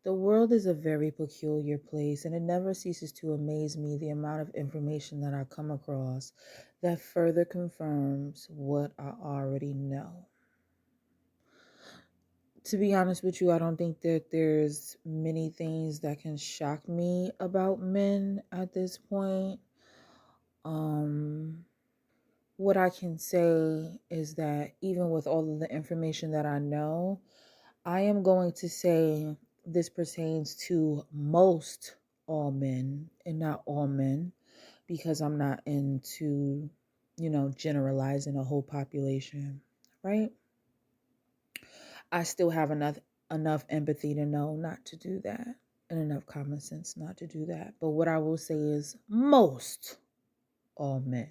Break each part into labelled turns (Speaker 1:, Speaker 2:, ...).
Speaker 1: The world is a very peculiar place, and it never ceases to amaze me the amount of information that I come across that further confirms what I already know. To be honest with you, I don't think that there's many things that can shock me about men at this point. Um, what I can say is that even with all of the information that I know, I am going to say this pertains to most all men and not all men because I'm not into, generalizing a whole population, right? I still have enough empathy to know not to do that and enough common sense not to do that. But what I will say is most all men.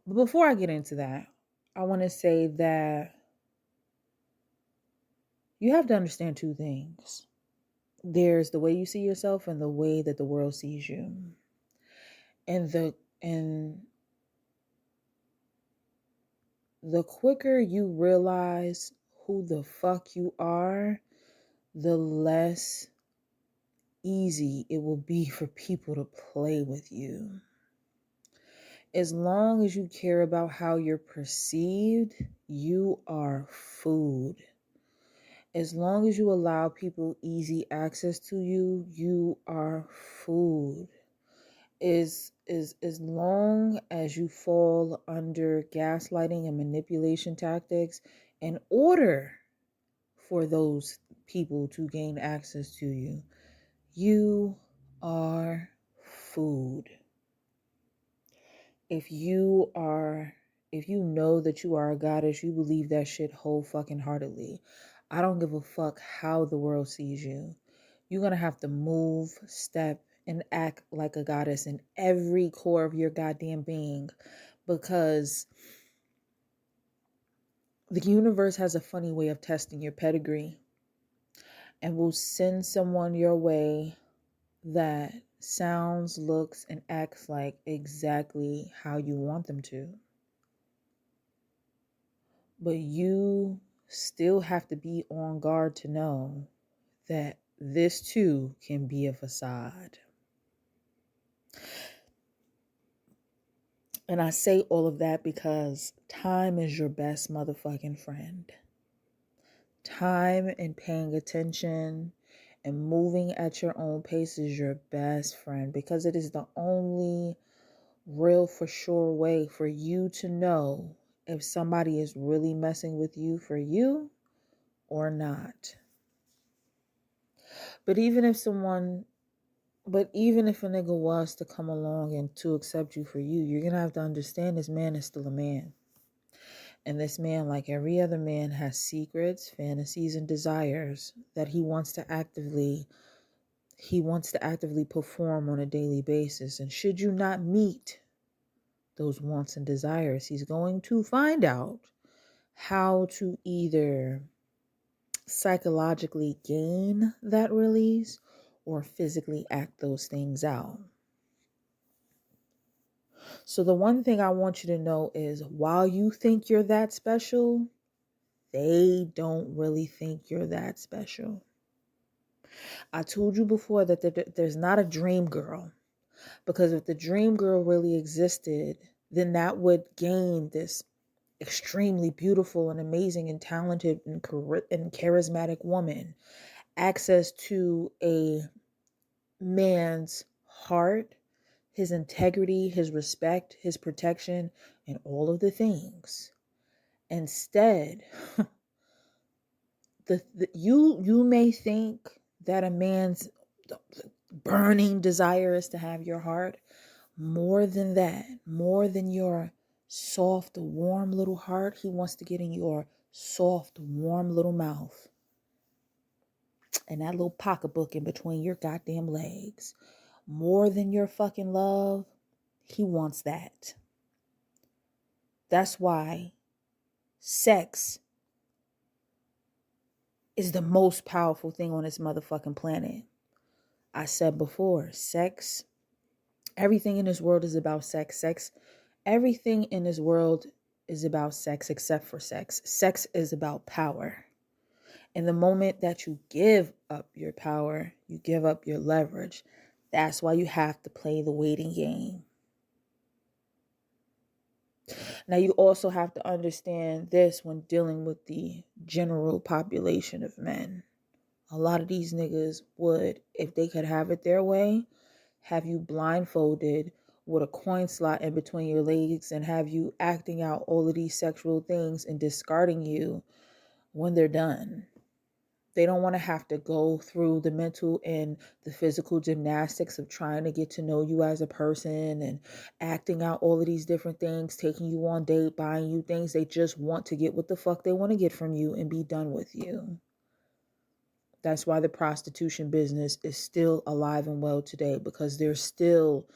Speaker 1: But before I get into that, I want to say that you have to understand two things. There's the way you see yourself and the way that the world sees you. And the quicker you realize who the fuck you are, the less easy it will be for people to play with you. As long as you care about how you're perceived, you are food. As long as you allow people easy access to you, you are food. As long as you fall under gaslighting and manipulation tactics in order for those people to gain access to you, you are food. If you know that you are a goddess, you believe that shit whole fucking heartedly. I don't give a fuck how the world sees you. You're going to have to move, step, and act like a goddess in every core of your goddamn being, because the universe has a funny way of testing your pedigree and will send someone your way that sounds, looks, and acts like exactly how you want them to. But you still have to be on guard to know that this too can be a facade. And I say all of that because time is your best motherfucking friend. Time and paying attention and moving at your own pace is your best friend, because it is the only real for sure way for you to know if somebody is really messing with you for you or not. But even if a nigga was to come along and to accept you for you, you're going to have to understand this man is still a man. And this man, like every other man, has secrets, fantasies, and desires that he wants to actively perform on a daily basis. And should you not meet those wants and desires, he's going to find out how to either psychologically gain that release or physically act those things out. So the one thing I want you to know is, while you think you're that special, they don't really think you're that special. I told you before that there's not a dream girl, because if the dream girl really existed, then that would gain this extremely beautiful and amazing and talented and charismatic woman access to a man's heart, his integrity, his respect, his protection, and all of the things. Instead, you may think that a man's burning desire is to have your heart. More than that, more than your soft, warm little heart, he wants to get in your soft, warm little mouth and that little pocketbook in between your goddamn legs. More than your fucking love, he wants that. That's why sex is the most powerful thing on this motherfucking planet. I said before, sex, everything in this world is about sex. Everything in this world is about sex except for sex. Sex is about power. And the moment that you give up your power, you give up your leverage. That's why you have to play the waiting game. Now, you also have to understand this when dealing with the general population of men. A lot of these niggas would, if they could have it their way, have you blindfolded with a coin slot in between your legs and have you acting out all of these sexual things and discarding you when they're done. They don't want to have to go through the mental and the physical gymnastics of trying to get to know you as a person and acting out all of these different things, taking you on date, buying you things. They just want to get what the fuck they want to get from you and be done with you. That's why the prostitution business is still alive and well today, because there's still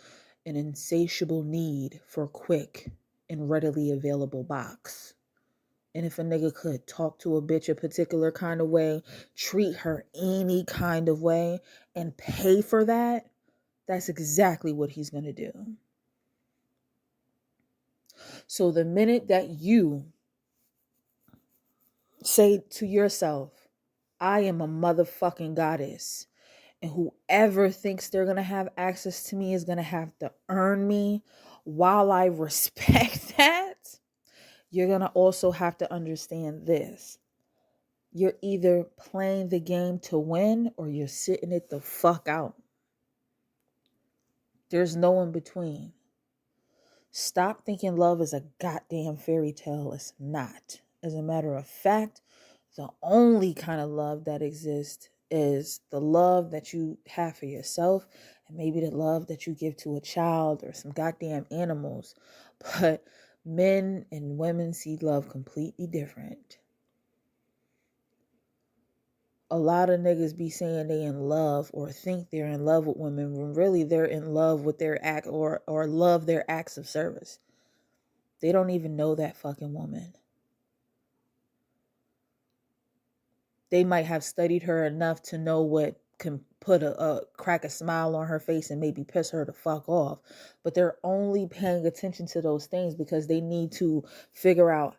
Speaker 1: an insatiable need for quick and readily available box. And if a nigga could talk to a bitch a particular kind of way, treat her any kind of way, and pay for that, that's exactly what he's going to do. So the minute that you say to yourself, I am a motherfucking goddess, and whoever thinks they're going to have access to me is going to have to earn me, while I respect that, you're going to also have to understand this. You're either playing the game to win or you're sitting it the fuck out. There's no in between. Stop thinking love is a goddamn fairy tale. It's not. As a matter of fact, the only kind of love that exists is the love that you have for yourself and maybe the love that you give to a child or some goddamn animals. But men and women see love completely different. A lot of niggas be saying they in love or think they're in love with women when really they're in love with their act or love their acts of service. They don't even know that fucking woman. They might have studied her enough to know what can put a crack a smile on her face and maybe piss her the fuck off. But they're only paying attention to those things because they need to figure out,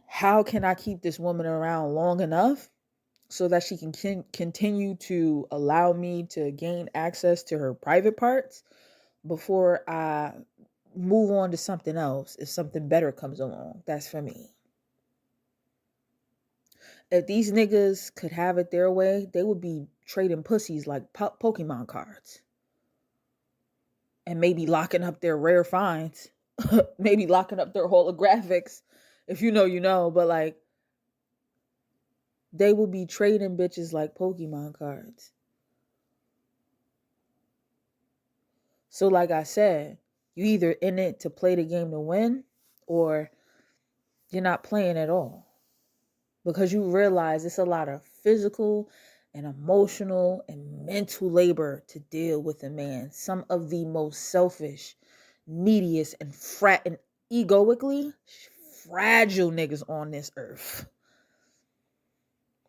Speaker 1: how can I keep this woman around long enough so that she can continue to allow me to gain access to her private parts before I move on to something else if something better comes along. That's for me. If these niggas could have it their way, they would be trading pussies like Pokemon cards. And maybe locking up their rare finds. Maybe locking up their holographics. If you know, you know. But like, they will be trading bitches like Pokemon cards. So like I said, you either in it to play the game to win or you're not playing at all. Because you realize it's a lot of physical and emotional and mental labor to deal with a man. Some of the most selfish, neediest, and egoically fragile niggas on this earth.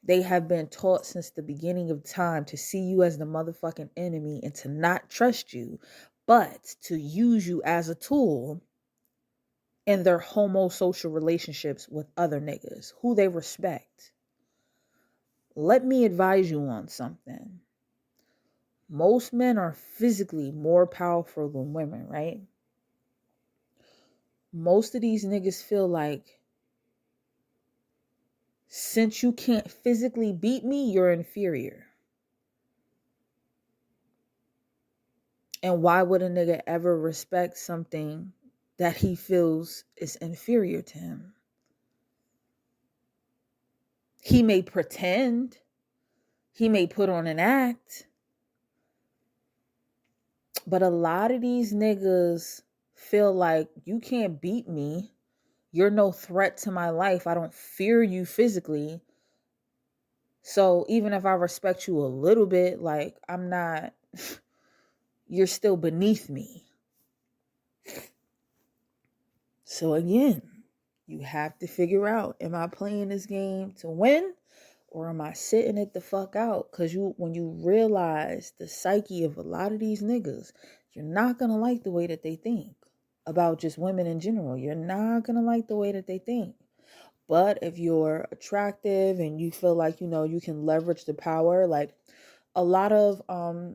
Speaker 1: They have been taught since the beginning of time to see you as the motherfucking enemy and to not trust you, but to use you as a tool in their homosocial relationships with other niggas who they respect. Let me advise you on something. Most men are physically more powerful than women, right? Most of these niggas feel like, since you can't physically beat me, you're inferior. And why would a nigga ever respect something that he feels is inferior to him? He may pretend, he may put on an act, but a lot of these niggas feel like, you can't beat me. You're no threat to my life. I don't fear you physically. So even if I respect you a little bit, like, I'm not, you're still beneath me. So again, you have to figure out, am I playing this game to win or am I sitting it the fuck out? Because when you realize the psyche of a lot of these niggas, you're not going to like the way that they think about just women in general. You're not going to like the way that they think. But if you're attractive and you feel like, you can leverage the power, like a lot of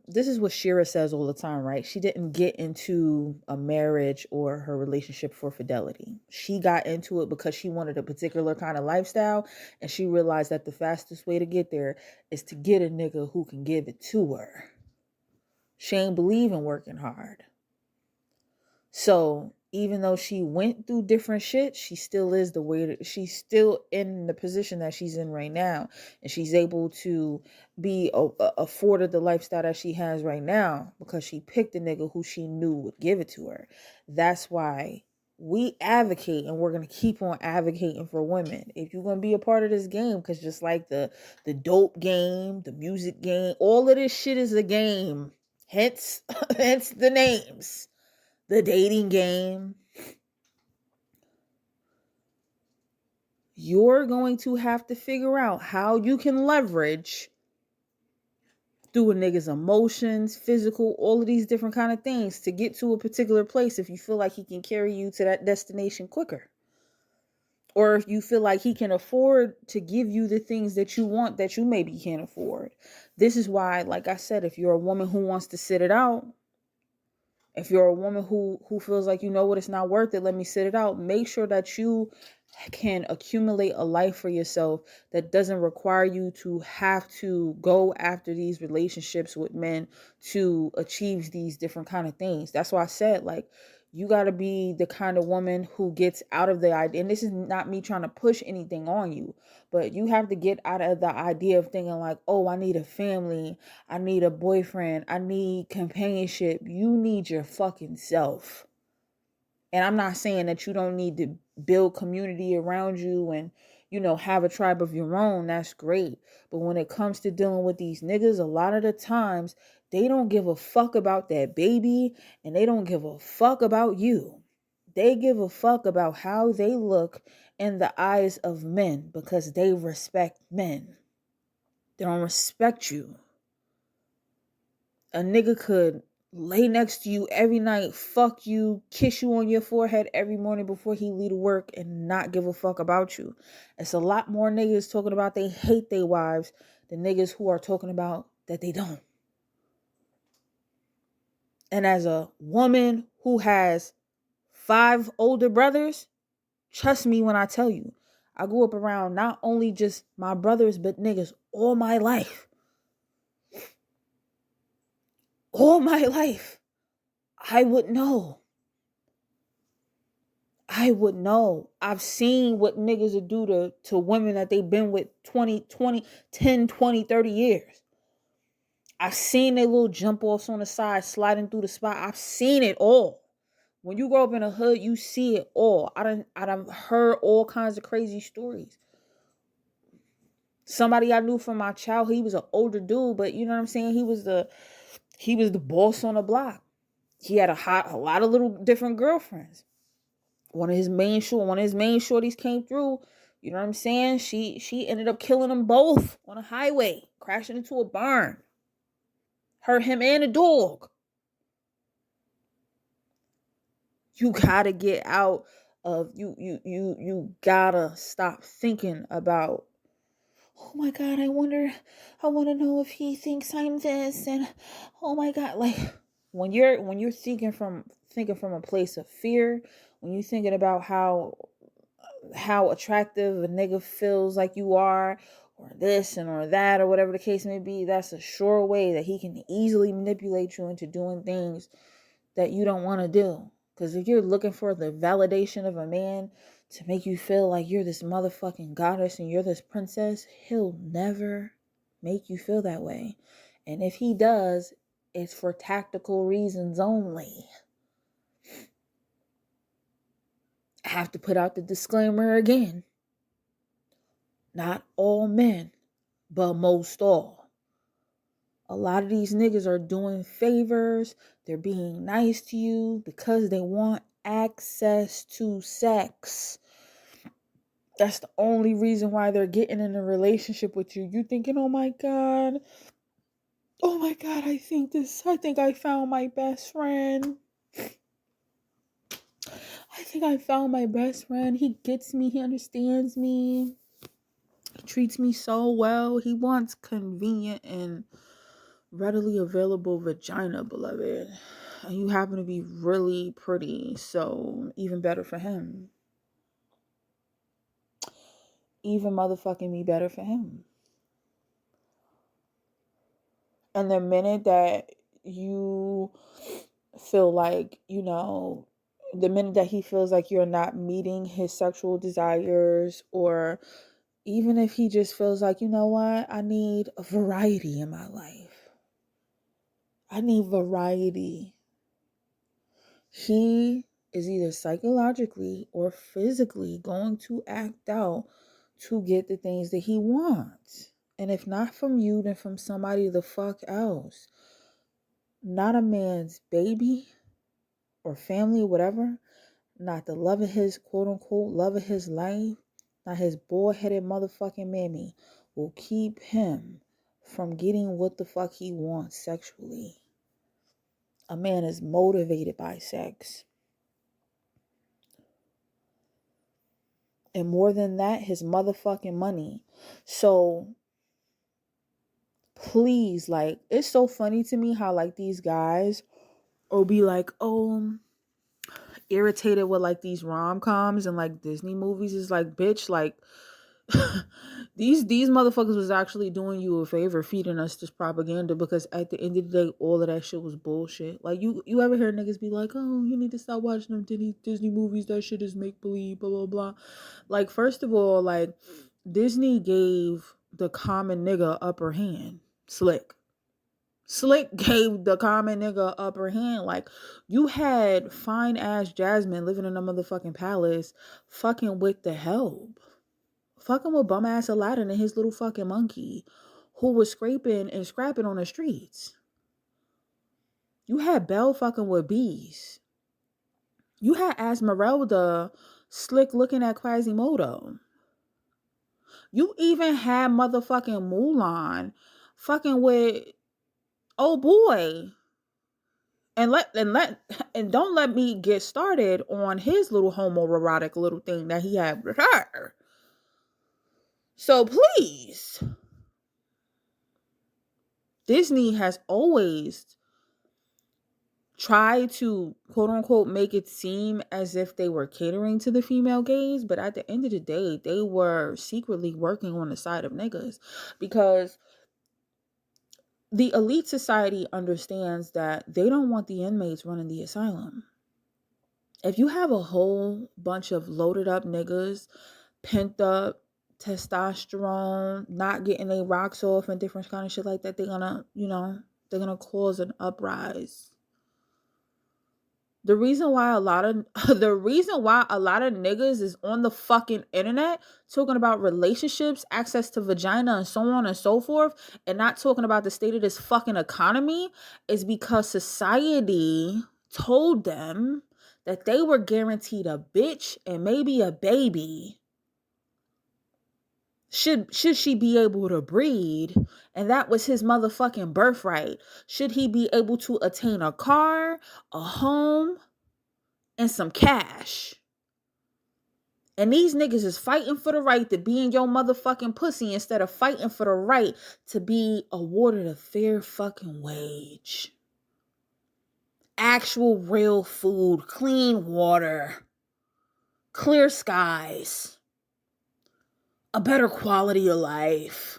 Speaker 1: this is what Shira says all the time, right? She didn't get into a marriage or her relationship for fidelity. She got into it because she wanted a particular kind of lifestyle, and she realized that the fastest way to get there is to get a nigga who can give it to her. She ain't believe in working hard. So even though she went through different shit, she still is the way that she's still in the position that she's in right now. And she's able to be afforded the lifestyle that she has right now because she picked a nigga who she knew would give it to her. That's why we advocate, and we're going to keep on advocating for women. If you're going to be a part of this game, because just like the dope game, the music game, all of this shit is a game. Hence the names. The dating game. You're going to have to figure out how you can leverage through a nigga's emotions, physical, all of these different kind of things to get to a particular place if you feel like he can carry you to that destination quicker. Or if you feel like he can afford to give you the things that you want that you maybe can't afford. This is why, like I said, if you're a woman who wants to sit it out, if you're a woman who feels like, it's not worth it, let me sit it out. Make sure that you can accumulate a life for yourself that doesn't require you to have to go after these relationships with men to achieve these different kind of things. That's why I said, like, you got to be the kind of woman who gets out of the idea. And this is not me trying to push anything on you, but you have to get out of the idea of thinking like, oh, I need a family. I need a boyfriend. I need companionship. You need your fucking self. And I'm not saying that you don't need to build community around you and, have a tribe of your own. That's great. But when it comes to dealing with these niggas, a lot of the times they don't give a fuck about that baby and they don't give a fuck about you. They give a fuck about how they look in the eyes of men because they respect men. They don't respect you. A nigga could lay next to you every night, fuck you, kiss you on your forehead every morning before he leave to work and not give a fuck about you. It's a lot more niggas talking about they hate their wives than niggas who are talking about that they don't. And as a woman who has 5 older brothers, trust me when I tell you, I grew up around not only just my brothers, but niggas all my life. All my life. I would know. I've seen what niggas would do to women that they've been with 10, 20, 30 years. I've seen their little jump offs on the side, sliding through the spot. I've seen it all. When you grow up in a hood, you see it all. I done heard all kinds of crazy stories. Somebody I knew from my childhood, he was an older dude, but you know what I'm saying? He was the boss on the block. He had a lot of little different girlfriends. One of his main shorties came through. You know what I'm saying? She ended up killing them both on a highway, crashing into a barn. Hurt him and a dog. You gotta get out of you gotta stop thinking about, oh my God, I want to know if he thinks I'm this, and oh my God, like when you're thinking from a place of fear, when you're thinking about how attractive a nigga feels like you are, or this and or that, or whatever the case may be, that's a sure way that he can easily manipulate you into doing things that you don't want to do. Because if you're looking for the validation of a man to make you feel like you're this motherfucking goddess and you're this princess, he'll never make you feel that way. And if he does, it's for tactical reasons only. I have to put out the disclaimer again. Not all men, but most all. A lot of these niggas are doing favors. They're being nice to you because they want access to sex. That's the only reason why they're getting in a relationship with you. You thinking, oh my God, I think I found my best friend. I think I found my best friend. He gets me. He understands me. He treats me so well. He wants convenient and readily available vagina, beloved. And you happen to be really pretty. So even better for him. Even motherfucking me better for him. And the minute that you feel like, the minute that he feels like you're not meeting his sexual desires, or even if he just feels like, you know what, I need a variety in my life. I need variety. He is either psychologically or physically going to act out to get the things that he wants. And if not from you, then from somebody the fuck else. Not a man's baby or family or whatever. Not the love of his quote unquote love of his life. Not his bald-headed motherfucking mammy will keep him from getting what the fuck he wants sexually. A man is motivated by sex. And more than that, his motherfucking money. So please, like, it's so funny to me how like these guys will be like, oh, irritated with like these rom-coms and like Disney movies. Is like, bitch, like these motherfuckers was actually doing you a favor feeding us this propaganda, because at the end of the day all of that shit was bullshit. Like you ever hear niggas be like, oh, you need to stop watching them Disney movies, that shit is make believe, blah blah blah. Like, first of all, like, Disney gave the common nigga upper hand. Slick gave the common nigga upper hand. Like, you had fine ass Jasmine living in a motherfucking palace fucking with the help. Fucking with bum ass Aladdin and his little fucking monkey who was scraping and scrapping on the streets. You had Belle fucking with bees. You had Esmeralda slick looking at Quasimodo. You even had motherfucking Mulan fucking with oh boy. And don't let me get started on his little homoerotic little thing that he had with her. So please, Disney has always tried to quote unquote make it seem as if they were catering to the female gaze, but at the end of the day, they were secretly working on the side of niggas, because the elite society understands that they don't want the inmates running the asylum. If you have a whole bunch of loaded up niggas, pent up testosterone, not getting their rocks off and different kind of shit like that, they're gonna cause an uprise. The reason why a lot of niggas is on the fucking internet talking about relationships, access to vagina, and so on and so forth, and not talking about the state of this fucking economy, is because society told them that they were guaranteed a bitch and maybe a baby should she be able to breed, and that was his motherfucking birthright. Should he be able to attain a car, a home, and some cash. And these niggas is fighting for the right to be in your motherfucking pussy instead of fighting for the right to be awarded a fair fucking wage. Actual real food, clean water, clear skies, a better quality of life.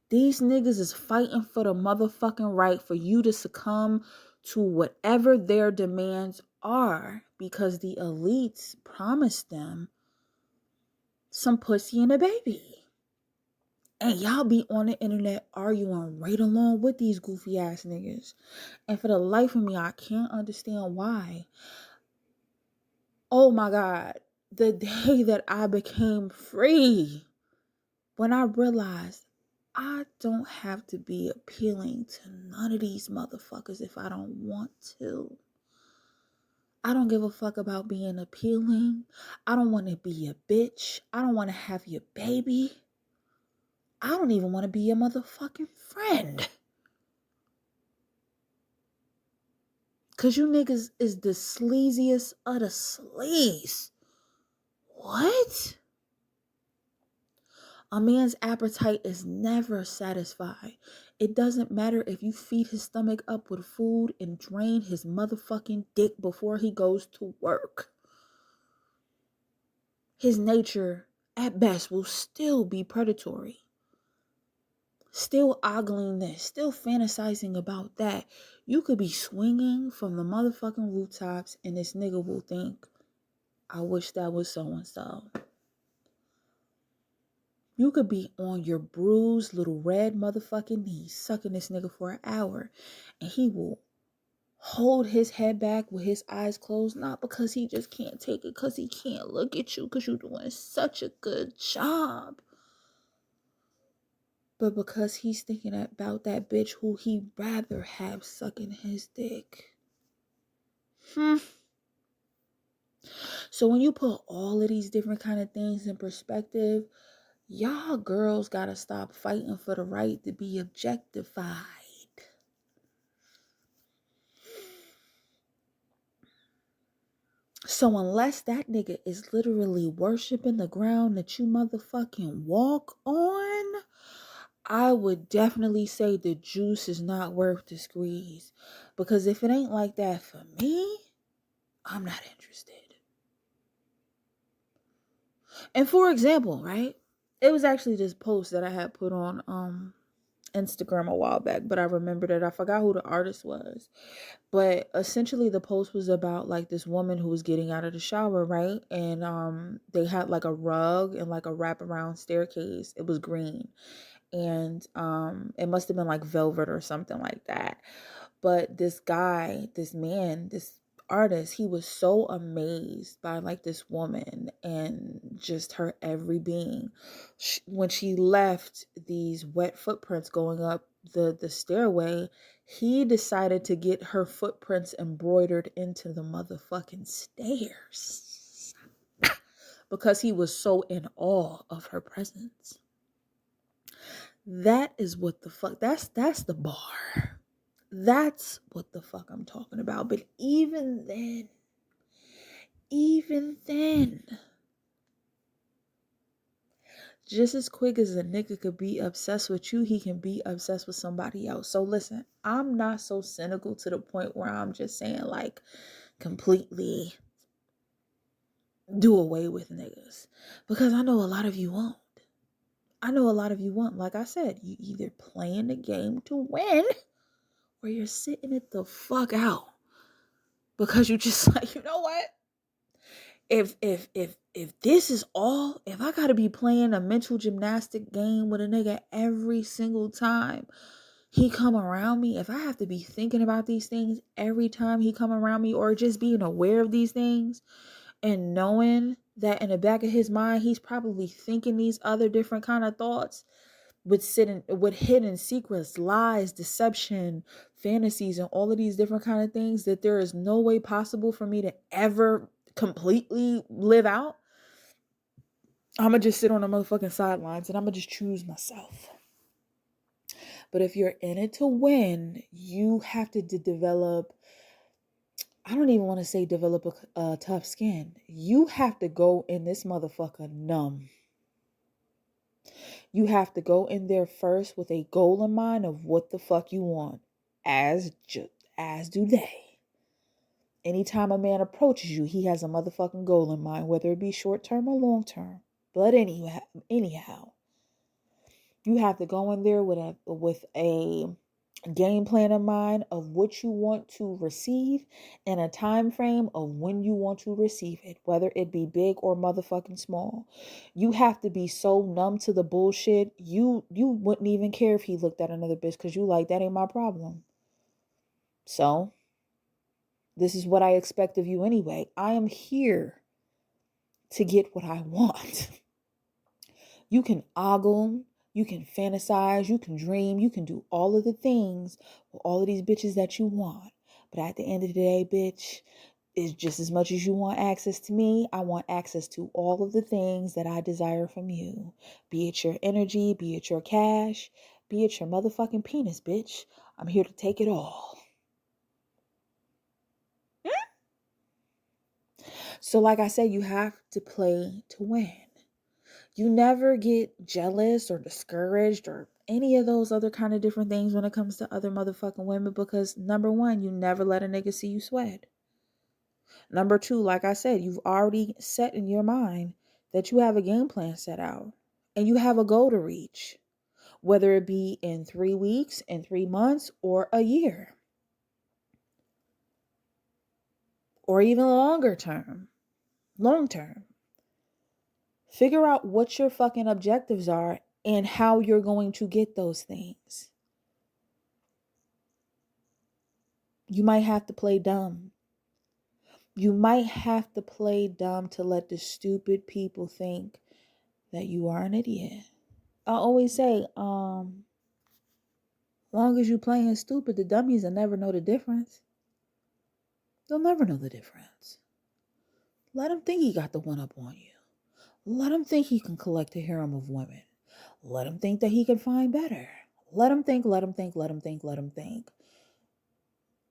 Speaker 1: These niggas is fighting for the motherfucking right for you to succumb to whatever their demands are, because the elites promised them some pussy and a baby. And y'all be on the internet arguing right along with these goofy ass niggas. And for the life of me, I can't understand why. Oh my God. The day that I became free, when I realized I don't have to be appealing to none of these motherfuckers if I don't want to. I don't give a fuck about being appealing. I don't want to be a bitch. I don't want to have your baby. I don't even want to be your motherfucking friend. Cause you niggas is the sleaziest of the sleaze. What? A man's appetite is never satisfied. It doesn't matter if you feed his stomach up with food and drain his motherfucking dick before he goes to work. His nature, at best, will still be predatory. Still ogling this, still fantasizing about that. You could be swinging from the motherfucking rooftops and this nigga will think, I wish that was so-and-so. You could be on your bruised little red motherfucking knees sucking this nigga for an hour and he will hold his head back with his eyes closed, not because he just can't take it, because he can't look at you because you're doing such a good job, but because he's thinking about that bitch who he'd rather have sucking his dick. So when you put all of these different kind of things in perspective, y'all girls gotta stop fighting for the right to be objectified. So unless that nigga is literally worshiping the ground that you motherfucking walk on, I would definitely say the juice is not worth the squeeze. Because if it ain't like that for me, I'm not interested. And for example, right? It was actually this post that I had put on Instagram a while back, but I remembered it. I forgot who the artist was. But essentially the post was about like this woman who was getting out of the shower, right? And they had like a rug and like a wraparound staircase. It was green. And it must have been like velvet or something like that. But this guy, this man, this artist, he was so amazed by like this woman and just her every being. When she left these wet footprints going up the stairway, he decided to get her footprints embroidered into the motherfucking stairs because he was so in awe of her presence. That is what the fuck, that's the bar. That's what the fuck I'm talking about. But even then, just as quick as a nigga could be obsessed with you, he can be obsessed with somebody else. So listen, I'm not so cynical to the point where I'm just saying like completely do away with niggas. Because I know a lot of you won't. Like I said, you either playing the game to win or you're sitting it the fuck out. Because you just like, you know what? If this is all, if I gotta be playing a mental gymnastic game with a nigga every single time he come around me, if I have to be thinking about these things every time he come around me, or just being aware of these things and knowing that in the back of his mind he's probably thinking these other different kind of thoughts with hidden secrets, lies, deception, fantasies, and all of these different kind of things that there is no way possible for me to ever completely live out, I'm gonna just sit on the motherfucking sidelines and I'm gonna just choose myself. But if you're in it to win, you have to develop, I don't even want to say develop a tough skin. You have to go in this motherfucker numb. You have to go in there first with a goal in mind of what the fuck you want, as do they. Anytime a man approaches you, he has a motherfucking goal in mind, whether it be short term or long term. But anyhow, you have to go in there with a game plan in mind of what you want to receive and a time frame of when you want to receive it, whether it be big or motherfucking small. You have to be so numb to the bullshit, you wouldn't even care if he looked at another bitch because you like, that ain't my problem. So this is what I expect of you anyway. I am here to get what I want. You can ogle, you can fantasize, you can dream, you can do all of the things with all of these bitches that you want. But at the end of the day, bitch, it's just as much as you want access to me, I want access to all of the things that I desire from you. Be it your energy, be it your cash, be it your motherfucking penis, bitch. I'm here to take it all. So like I said, you have to play to win. You never get jealous or discouraged or any of those other kind of different things when it comes to other motherfucking women, because number one, you never let a nigga see you sweat. Number two, like I said, you've already set in your mind that you have a game plan set out and you have a goal to reach, whether it be in 3 weeks, in 3 months, or a year, or even long term. Figure out what your fucking objectives are and how you're going to get those things. You might have to play dumb. You might have to play dumb to let the stupid people think that you are an idiot. I always say, long as you playing stupid, the dummies will never know the difference. They'll never know the difference. Let him think he got the one up on you. Let him think he can collect a harem of women. Let him think that he can find better. Let him think.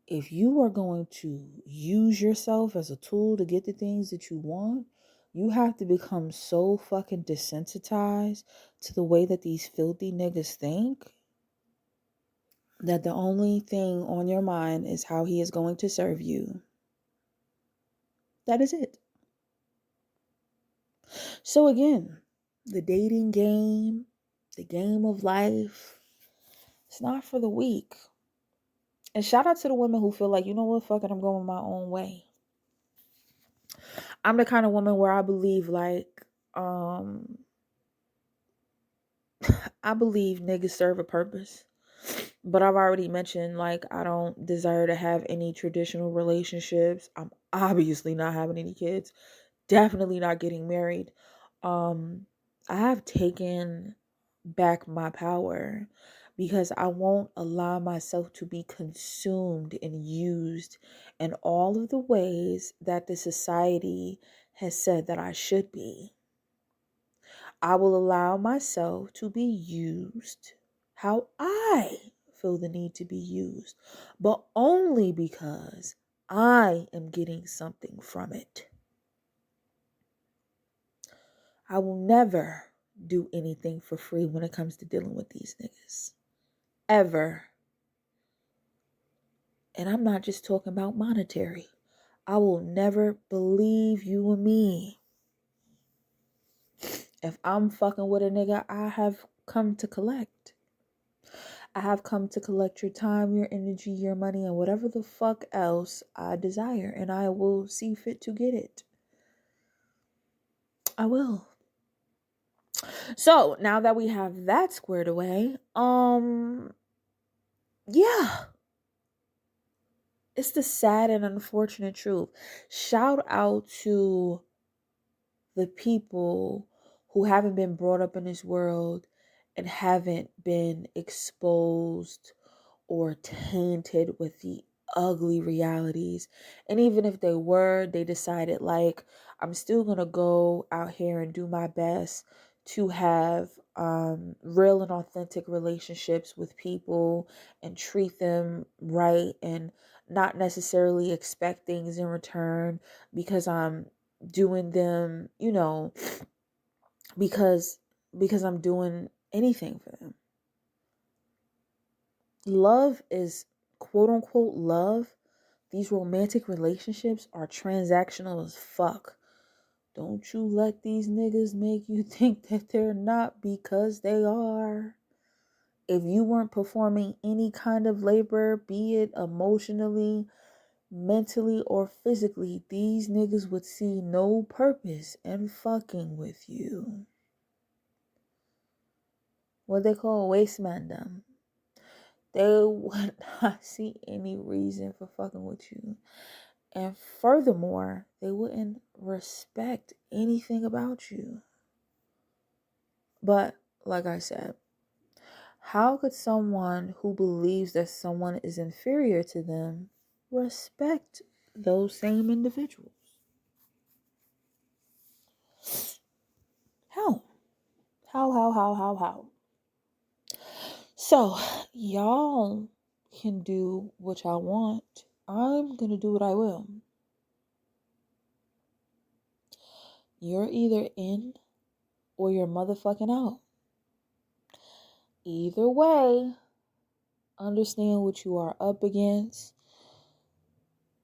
Speaker 1: If you are going to use yourself as a tool to get the things that you want, you have to become so fucking desensitized to the way that these filthy niggas think that the only thing on your mind is how he is going to serve you. That is it. So again, the dating game, the game of life, it's not for the weak. And shout out to the women who feel like, you know what, fuck it, I'm going my own way. I'm the kind of woman where I believe I believe niggas serve a purpose. But I've already mentioned, like, I don't desire to have any traditional relationships. I'm obviously not having any kids. Definitely not getting married. I have taken back my power because I won't allow myself to be consumed and used in all of the ways that the society has said that I should be. I will allow myself to be used how I feel the need to be used, but only because I am getting something from it. I will never do anything for free when it comes to dealing with these niggas. Ever. And I'm not just talking about monetary. I will never believe you and me. If I'm fucking with a nigga, I have come to collect. I have come to collect your time, your energy, your money, and whatever the fuck else I desire. And I will see fit to get it. I will. So now that we have that squared away, yeah. It's the sad and unfortunate truth. Shout out to the people who haven't been brought up in this world and haven't been exposed or tainted with the ugly realities. And even if they were, they decided, like, I'm still gonna go out here and do my best to have real and authentic relationships with people and treat them right and not necessarily expect things in return because I'm doing them, because I'm doing anything for them. Love is, quote unquote, love. These romantic relationships are transactional as fuck. Don't you let these niggas make you think that they're not, because they are. If you weren't performing any kind of labor, be it emotionally, mentally, or physically, these niggas would see no purpose in fucking with you. What they call waste mandem. They would not see any reason for fucking with you. And furthermore, they wouldn't respect anything about you. But like I said, how could someone who believes that someone is inferior to them respect those same individuals? How? How? So, y'all can do what y'all want. I'm gonna do what I will. You're either in or you're motherfucking out. Either way, understand what you are up against.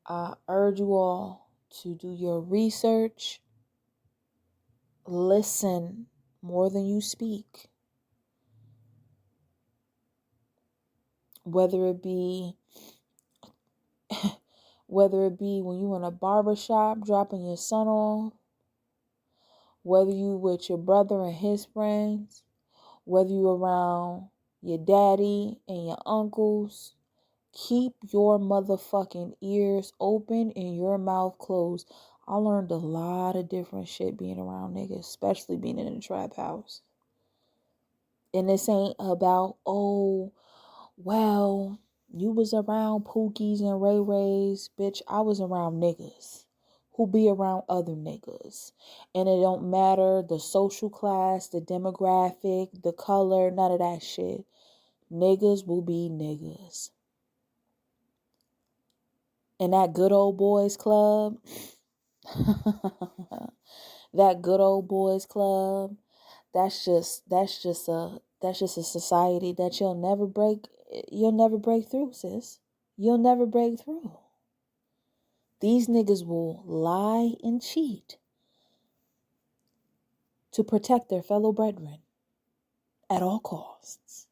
Speaker 1: I urge you all to do your research. Listen more than you speak. Whether it be when you in a barber shop dropping your son off, whether you with your brother and his friends, whether you around your daddy and your uncles, keep your motherfucking ears open and your mouth closed. I learned a lot of different shit being around niggas, especially being in a trap house. And this ain't about, oh, well, you was around Pookies and Ray Rays. Bitch, I was around niggas who be around other niggas. And it don't matter the social class, the demographic, the color, none of that shit. Niggas will be niggas. And that good old boys club, that good old boys club, that's just a society that you'll never break through, sis. You'll never break through. These niggas will lie and cheat to protect their fellow brethren at all costs.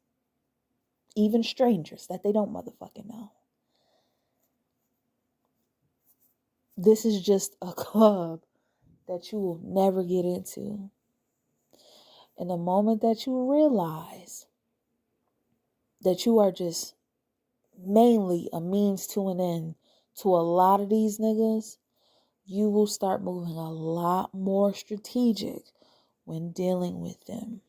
Speaker 1: Even strangers that they don't motherfucking know. This is just a club that you will never get into. And the moment that you realize that you are just mainly a means to an end to a lot of these niggas, you will start moving a lot more strategic when dealing with them.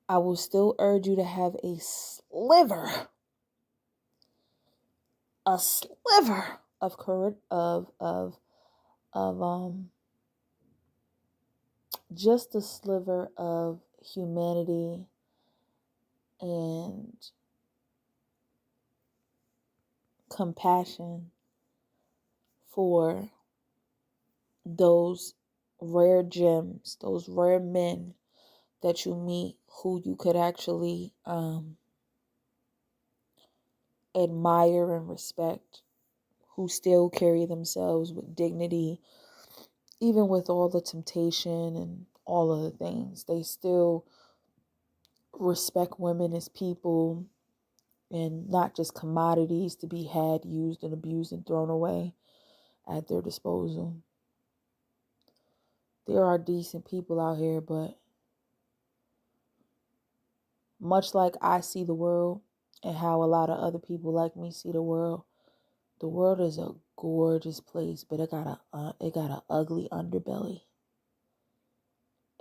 Speaker 1: I will still urge you to have a sliver of courage, of just a sliver of humanity and compassion for those rare gems, those rare men that you meet who you could actually admire and respect, who still carry themselves with dignity, even with all the temptation and all of the things. They still respect women as people and not just commodities to be had, used, and abused and thrown away at their disposal. There are decent people out here, but much like I see the world and how a lot of other people like me see the world is a gorgeous place, but it got a ugly underbelly.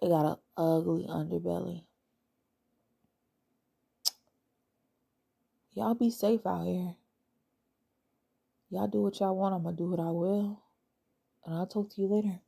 Speaker 1: It got an ugly underbelly. Y'all be safe out here. Y'all do what y'all want. I'm gonna do what I will. And I'll talk to you later.